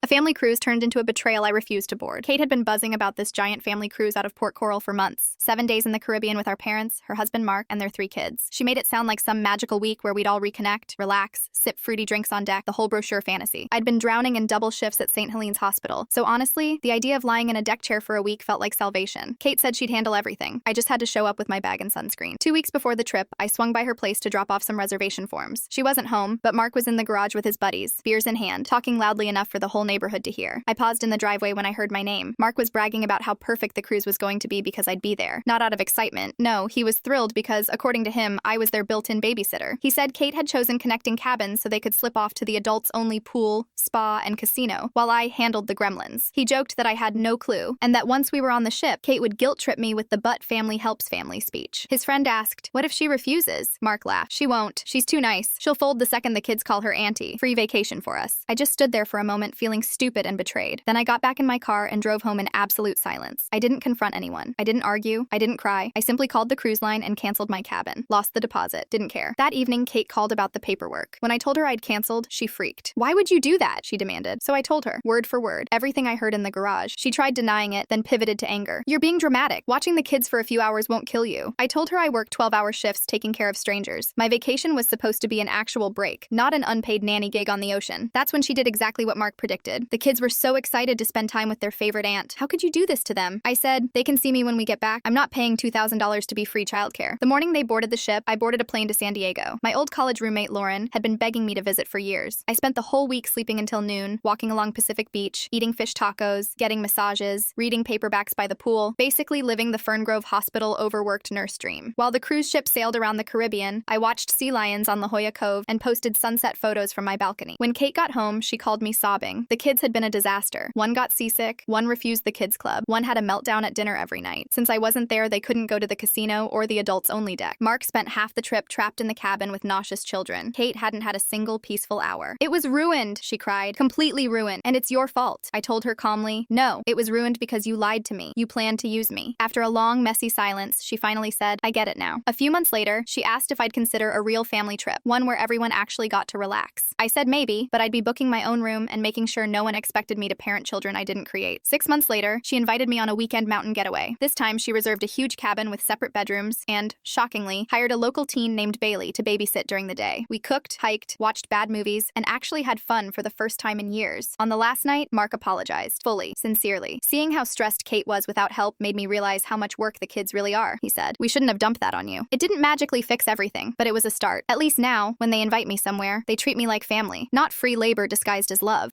A family cruise turned into a betrayal I refused to board. Kate had been buzzing about this giant family cruise out of Port Coral for months. 7 days in the Caribbean with our parents, her husband Mark, and their 3 kids. She made it sound like some magical week where we'd all reconnect, relax, sip fruity drinks on deck, the whole brochure fantasy. I'd been drowning in double shifts at St. Helene's Hospital, so honestly, the idea of lying in a deck chair for a week felt like salvation. Kate said she'd handle everything. I just had to show up with my bag and sunscreen. 2 weeks before the trip, I swung by her place to drop off some reservation forms. She wasn't home, but Mark was in the garage with his buddies, beers in hand, talking loudly enough for the whole neighborhood to hear. I paused in the driveway when I heard my name. Mark was bragging about how perfect the cruise was going to be because I'd be there. Not out of excitement. No, he was thrilled because, according to him, I was their built-in babysitter. He said Kate had chosen connecting cabins so they could slip off to the adults-only pool, spa, and casino, while I handled the gremlins. He joked that I had no clue, and that once we were on the ship, Kate would guilt-trip me with the "but family helps family" speech. His friend asked, "What if she refuses?" Mark laughed. "She won't. She's too nice. She'll fold the second the kids call her auntie. Free vacation for us." I just stood there for a moment feeling stupid and betrayed. Then I got back in my car and drove home in absolute silence. I didn't confront anyone. I didn't argue. I didn't cry. I simply called the cruise line and canceled my cabin. Lost the deposit. Didn't care. That evening, Kate called about the paperwork. When I told her I'd canceled, she freaked. "Why would you do that?" she demanded. So I told her, word for word, everything I heard in the garage. She tried denying it, then pivoted to anger. "You're being dramatic. Watching the kids for a few hours won't kill you." I told her I worked 12-hour shifts taking care of strangers. My vacation was supposed to be an actual break, not an unpaid nanny gig on the ocean. That's when she did exactly what Mark predicted. The kids were so excited to spend time with their favorite aunt. "How could you do this to them?" I said, "They can see me when we get back. I'm not paying $2,000 to be free childcare." The morning they boarded the ship, I boarded a plane to San Diego. My old college roommate, Lauren, had been begging me to visit for years. I spent the whole week sleeping until noon, walking along Pacific Beach, eating fish tacos, getting massages, reading paperbacks by the pool, basically living the Fern Grove Hospital overworked nurse dream. While the cruise ship sailed around the Caribbean, I watched sea lions on La Jolla Cove and posted sunset photos from my balcony. When Kate got home, she called me sobbing. The kids had been a disaster. One got seasick, one refused the kids club, one had a meltdown at dinner every night. Since I wasn't there, they couldn't go to the casino or the adults-only deck. Mark spent half the trip trapped in the cabin with nauseous children. Kate hadn't had a single peaceful hour. "It was ruined," she cried. "Completely ruined. And it's your fault." I told her calmly, "No, it was ruined because you lied to me. You planned to use me." After a long, messy silence, she finally said, "I get it now." A few months later, she asked if I'd consider a real family trip, one where everyone actually got to relax. I said maybe, but I'd be booking my own room and making sure no one expected me to parent children I didn't create. 6 months later, she invited me on a weekend mountain getaway. This time, she reserved a huge cabin with separate bedrooms and, shockingly, hired a local teen named Bailey to babysit during the day. We cooked, hiked, watched bad movies, and actually had fun for the first time in years. On the last night, Mark apologized. Fully, sincerely. "Seeing how stressed Kate was without help made me realize how much work the kids really are," he said. "We shouldn't have dumped that on you. It didn't magically fix everything, but it was a start. At least now, when they invite me somewhere, they treat me like family, not free labor disguised as love."